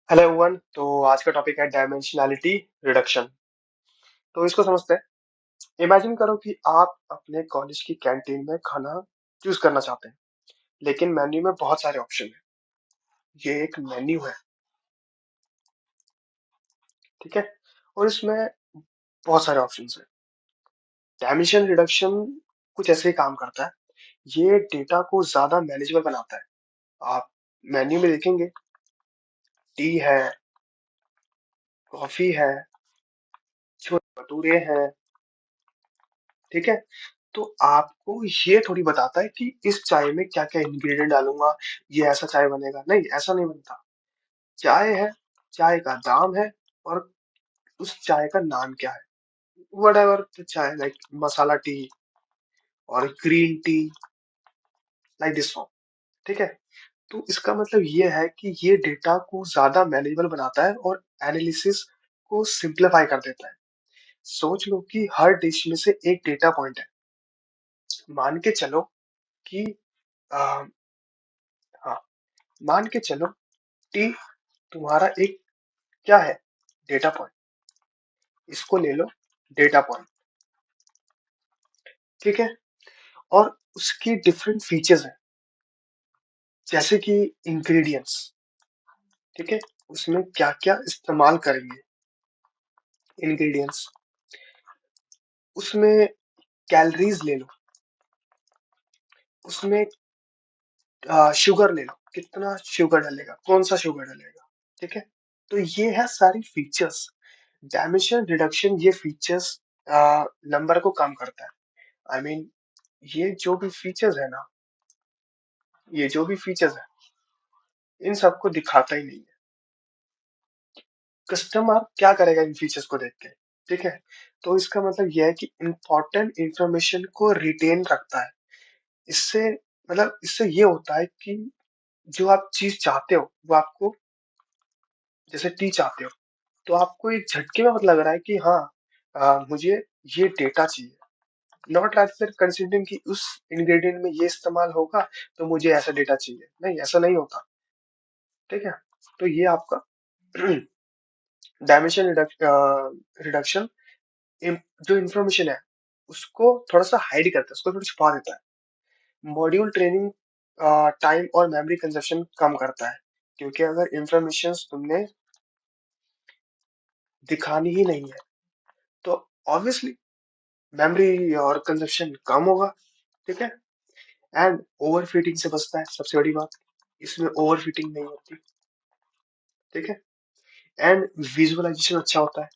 Hello everyone. तो आज का टॉपिक है डायमेंशनैलिटी रिडक्शन। तो इसको समझते हैं। इमेजिन करो कि आप अपने कॉलेज की कैंटीन में खाना चूज करना चाहते हैं, लेकिन मेन्यू में बहुत सारे ऑप्शन हैं। ये एक मेन्यू है, ठीक है, और इसमें बहुत सारे ऑप्शंस हैं। डायमेंशन रिडक्शन कुछ ऐसे ही काम करता है। ये डेटा को ज्यादा मैनेजेबल बनाता है। आप मेन्यू में देखेंगे, टी है, कॉफी है, छोले भटूरे हैं, ठीक है। तो आपको ये थोड़ी बताता है कि इस चाय में क्या क्या इंग्रेडिएंट डालूंगा, ये ऐसा चाय बनेगा। नहीं, ऐसा नहीं बनता। चाय है, चाय का दाम है, और उस चाय का नाम क्या है, वट एवर चाय, लाइक मसाला टी और green tea, like this form, ठीक है। तो इसका मतलब ये है कि ये डेटा को ज्यादा मैनेजेबल बनाता है और एनालिसिस को सिंप्लीफाई कर देता है। सोच लो कि हर डिश में से एक डेटा पॉइंट है। मान के चलो कि आ, हाँ, मान के चलो टी तुम्हारा एक क्या है, डेटा पॉइंट। इसको ले लो, डेटा पॉइंट, ठीक है। और उसकी डिफरेंट फीचर्स हैं, जैसे कि इंग्रेडिएंट्स, ठीक है, उसमें क्या क्या इस्तेमाल करेंगे, इंग्रेडिएंट्स। उसमें कैलोरीज ले लो, उसमें शुगर ले लो, कितना शुगर डलेगा, कौन सा शुगर डलेगा, ठीक है। तो ये है सारी फीचर्स। डायमेंशन रिडक्शन ये फीचर्स नंबर को कम करता है। आई I मीन ये जो भी फीचर्स है ना, ये जो भी फीचर्स है, इन सबको दिखाता ही नहीं है। कस्टमर क्या करेगा इन फीचर्स को देख के, ठीक है। तो इसका मतलब यह है कि इंपॉर्टेंट इंफॉर्मेशन को रिटेन रखता है। इससे मतलब इससे ये होता है कि जो आप चीज चाहते हो वो आपको, जैसे टी चाहते हो, तो आपको एक झटके में पता लग रहा है कि हाँ, मुझे ये डेटा चाहिए। नॉट रादर कंसिडरिंग कि उस इंग्रेडिएंट में ये इस्तेमाल होगा, तो मुझे ऐसा डेटा चाहिए। नहीं, ऐसा नहीं होता, ठीक है। तो ये आपका डायमेंशन रिडक्शन जो इंफॉर्मेशन है उसको थोड़ा सा हाइड करता है, उसको थोड़ा छुपा देता है। मॉड्यूल ट्रेनिंग टाइम और मेमोरी कंजप्शन कम करता है, क्योंकि अगर इंफॉर्मेशन तुमने दिखानी ही नहीं है, तो ऑब्वियसली मेमोरी और कंजप्शन कम होगा, ठीक है। एंड ओवर फिटिंग से बचता है, सबसे बड़ी बात, इसमें ओवर फिटिंग नहीं होती, ठीक है। एंड विजुअलाइजेशन अच्छा होता है।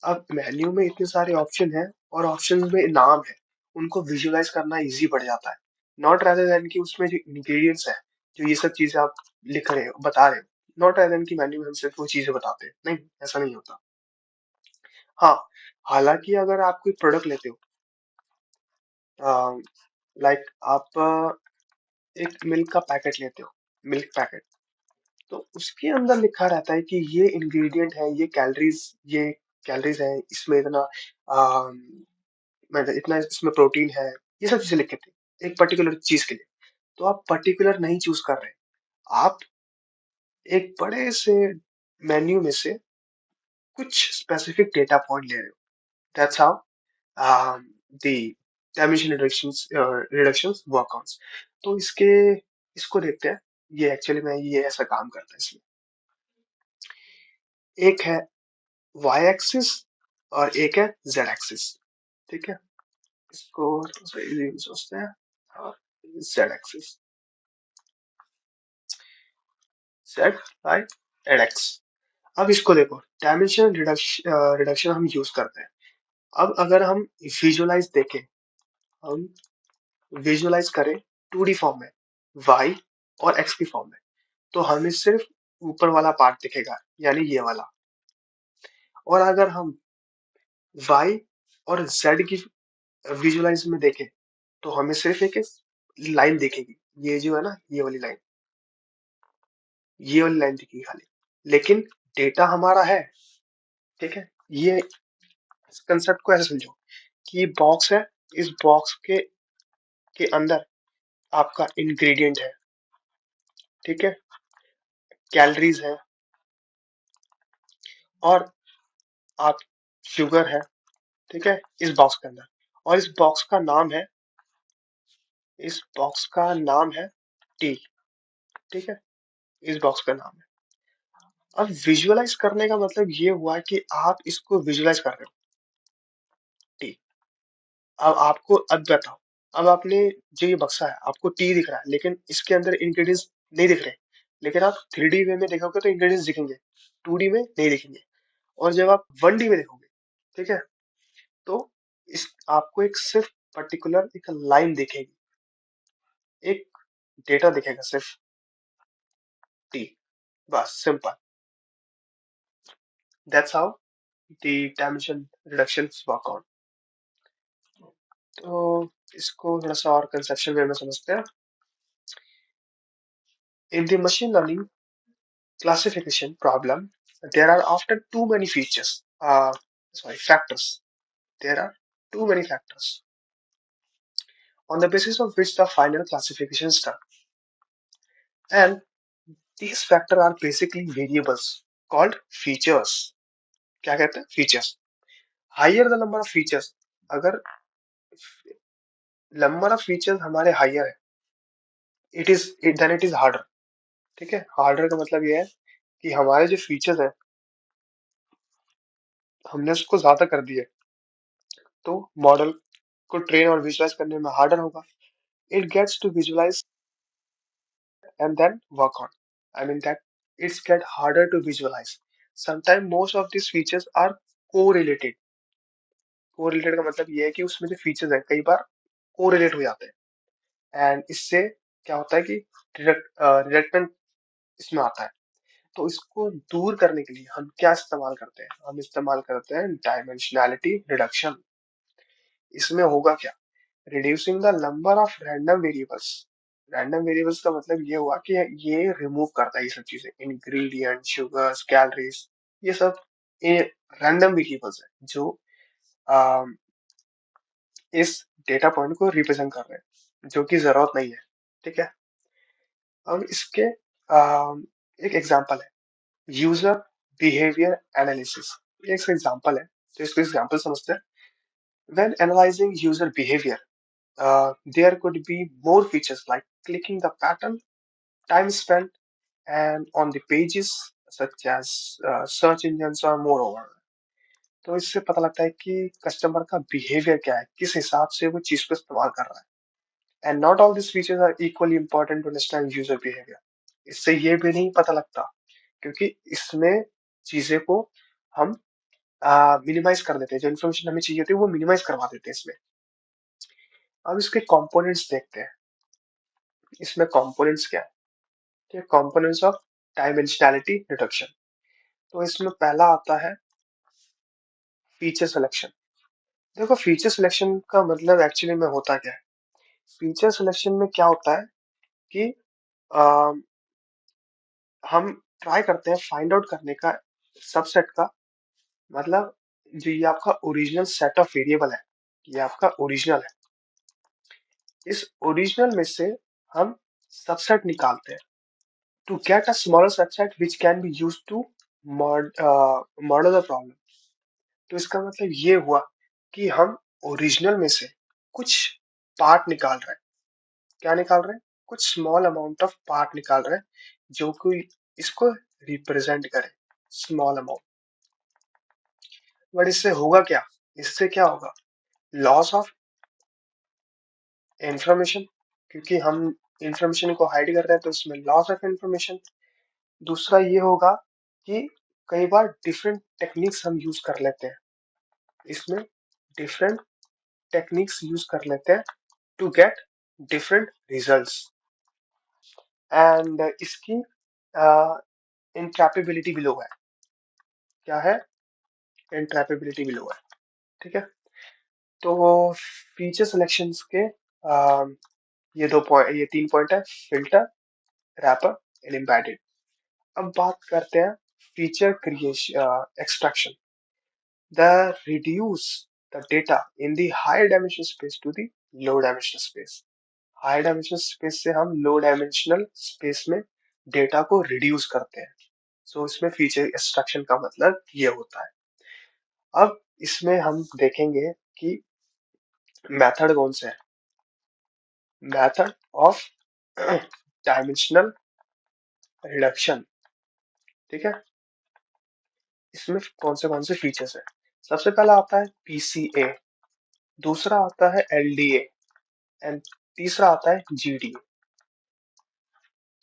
अब मेन्यू में इतने सारे ऑप्शन हैं और ऑप्शन में नाम है, उनको विजुअलाइज करना इजी पड़ जाता है। नॉट रादर देन कि उसमें जो इंग्रेडिएंट्स है, जो ये सब चीजें आप लिख रहे हो, बता रहे हो, नॉट रादर देन कि मेन्यू में हम सिर्फ वो चीजें बताते हैं। नहीं, ऐसा नहीं होता। हाँ, हालांकि अगर आप कोई प्रोडक्ट लेते हो, लाइक आप एक मिल्क का पैकेट लेते हो, मिल्क पैकेट, तो उसके अंदर लिखा रहता है कि ये इंग्रेडिएंट है, ये कैलोरीज है, इसमें इतना मतलब इतना इसमें प्रोटीन है, ये सब चीजें लिखे थे एक पर्टिकुलर चीज के लिए। तो आप पर्टिकुलर नहीं चूज कर रहे, आप एक बड़े से मेन्यू में से कुछ स्पेसिफिक डेटा पॉइंट ले रहे हो। That's how the dimension reductions work on. तो इसको देखते हैं। ये एक्चुअली में ये ऐसा काम करता है इसमें। एक है वाई एक्सिस और एक है जेड एक्सिस, ठीक है। इसको थोड़ा सा easy में सोचते हैं। और जेड एक्सिस, जेड बाई एड एक्स। अब इसको देखो, डायमेंशन रिडक्शन हम यूज करते हैं। अब अगर हम विजुअलाइज देखें, हम विजुअलाइज करें 2D फॉर्म में, y और x की फॉर्म में, तो हमें सिर्फ ऊपर वाला पार्ट दिखेगा, यानी ये वाला। और अगर हम y और z की विजुअलाइज में देखें, तो हमें सिर्फ एक लाइन दिखेगी, ये जो है ना, ये वाली लाइन दिखेगी खाली। लेकिन डेटा हमारा है, ठीक है। ये इस कंसेप्ट को ऐसे समझो कि बॉक्स है, इस बॉक्स के अंदर आपका इंग्रेडिएंट है, ठीक है, कैलोरीज है, और आप शुगर है, ठीक है, इस बॉक्स के अंदर, और इस बॉक्स का नाम है टी, ठीक है, इस बॉक्स का नाम है। अब विजुअलाइज करने का मतलब ये हुआ कि आप इसको विजुअलाइज कर रहे हो, टी। अब आपको अब बताओ, अब आपने जो ये बक्सा है, आपको टी दिख रहा है, लेकिन इसके अंदर इंग्रेडिएंट्स नहीं दिख रहे। लेकिन आप 3D वे में देखोगे तो इंग्रेडिएंट्स दिखेंगे, 2D में नहीं दिखेंगे। और जब आप 1D में देखोगे, ठीक है, तो इस आपको एक सिर्फ पर्टिकुलर एक लाइन दिखेगी, एक डेटा दिखेगा सिर्फ, टी, बस simple. That's how the dimension reductions work on. तो इसको थोड़ा सा और कंसेप्शन वे में समझते हैं। In the machine learning classification problem, there are often too many features. Factors. There are too many factors on the basis of which the final classification is done. And these factors are basically variables called features. क्या कहते हैं? Features. Higher the number of features, अगर number of features हमारे higher है, then it is harder. ठीक है? Harder का मतलब ये है कि हमारे जो features है, हमने उसको ज्यादा कर दिया, तो मॉडल को ट्रेन और विजुअलाइज करने में हार्डर होगा. It gets to visualize and then work on. I mean that it's get harder to visualize. Sometimes most of these features are correlated. Correlated का मतलब ये है कि उसमें जो features है कई बार correlate हो जाते हैं, and इससे क्या होता है कि reductant इसमें आता है. तो इसको दूर करने के लिए हम क्या इस्तेमाल करते हैं? हम इस्तेमाल करते हैं dimensionality reduction. इसमें होगा क्या? Reducing the number of random variables. Random variables का मतलब ये हुआ कि ये रिमूव करता है ये सब चीजें, इंग्रेडिएंट, शुगर्स, कैलोरीज, ये सब ये रैंडम वेरिएबल्स है जो इस डेटा पॉइंट को रिप्रेजेंट कर रहे हैं, जो कि जरूरत नहीं है. ठीक है, अब इसके एक एग्जांपल है, यूजर बिहेवियर एनालिसिस. ये एक एग्जांपल है, तो इसको एग्जांपल समझते हैं. When analysing user behaviour, there could be more features like clicking the pattern, time spent, and on the pages such as search engines or moreover. तो इससे पता लगता है कि कस्टमर का बिहेवियर क्या है, किस हिसाब से वो चीज को इस्तेमाल कर रहा है. And not all this features are equally important to understand user behaviour. इससे ये भी नहीं पता लगता, क्योंकि इसमें चीजें को हम मिनिमाइज कर देते हैं, जो इन्फॉर्मेशन हमें चाहिए होती है वो मिनिमाइज करवा देते हैं इसमें. अब इसके कंपोनेंट्स देखते हैं. इसमें कंपोनेंट्स क्या है? ठीक है, कंपोनेंट्स ऑफ डायमेंशनैलिटी रिडक्शन. तो इसमें पहला आता है फीचर सिलेक्शन. देखो, फीचर सिलेक्शन का मतलब एक्चुअली में होता क्या है? फीचर सिलेक्शन में क्या होता है कि आ, हम ट्राई करते हैं फाइंड आउट करने का सबसेट का, मतलब जो ये आपका ओरिजिनल सेट ऑफ वेरिएबल है, ये आपका ओरिजिनल है, इस ओरिजिनल में से हम सबसेट निकालते हैं to get a smaller subset which can be used to model the problem. तो इसका मतलब ये हुआ कि हम ओरिजिनल में से कुछ पार्ट निकाल रहे हैं. क्या निकाल रहे हैं? कुछ स्मॉल अमाउंट ऑफ पार्ट निकाल रहे हैं जो कि इसको रिप्रेजेंट करे, स्मॉल अमाउंट. बट इससे होगा क्या? इससे क्या होगा? लॉस ऑफ इंफॉर्मेशन, क्योंकि हम इंफॉर्मेशन को हाइड कर रहे हैं तो इसमें लॉस ऑफ इंफॉर्मेशन. दूसरा ये होगा कि कई बार डिफरेंट टेक्निक्स हम यूज कर लेते हैं, इसमें डिफरेंट टेक्निक्स यूज कर लेते हैं to get different results. And इसकी इंट्रैपेबिलिटी भी लो है. क्या है? इंट्रैपेबिलिटी भी लो है. ठीक है, तो फीचर सिलेक्शंस के ये 2 पॉइंट, ये 3 पॉइंट है, फिल्टर, रैपर एंड एम्बेडेड. अब बात करते हैं feature creation extraction. The reduce the data in the high dimension space to the low dimensional space. High dimensional space से हम लो डायमेंशनल स्पेस में डेटा को रिड्यूस करते हैं. सो इसमें फीचर एक्सट्रैक्शन का मतलब ये होता है। अब इसमें हम देखेंगे कि मेथड कौन से हैं। मेथड ऑफ डायमेंशनल रिडक्शन, ठीक है। इसमें कौन से फीचर्स हैं। सबसे पहला आता है पीसीए, दूसरा आता है एलडीए एंड तीसरा आता है जीडीए,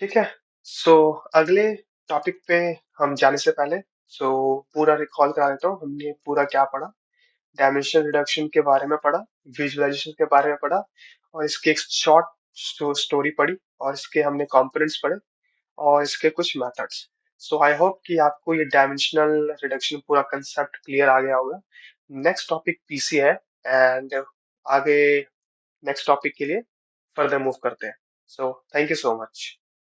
ठीक है। सो अगले टॉपिक पे हम जाने से पहले पूरा रिकॉल करा देता हूँ हमने पूरा क्या पढ़ा। डायमेंशन रिडक्शन के बारे में पढ़ा, विजुअलाइजेशन के बारे में पढ़ा, और इसकी एक शॉर्ट स्टोरी पढ़ी, और इसके हमने कंपोनेंट्स पढ़े, और इसके कुछ मेथड्स। सो आई होप कि आपको ये डायमेंशनल रिडक्शन पूरा कंसेप्ट क्लियर आ गया होगा। नेक्स्ट टॉपिक पीसी है, एंड आगे नेक्स्ट टॉपिक के लिए फर्दर मूव करते हैं। So thank you so much.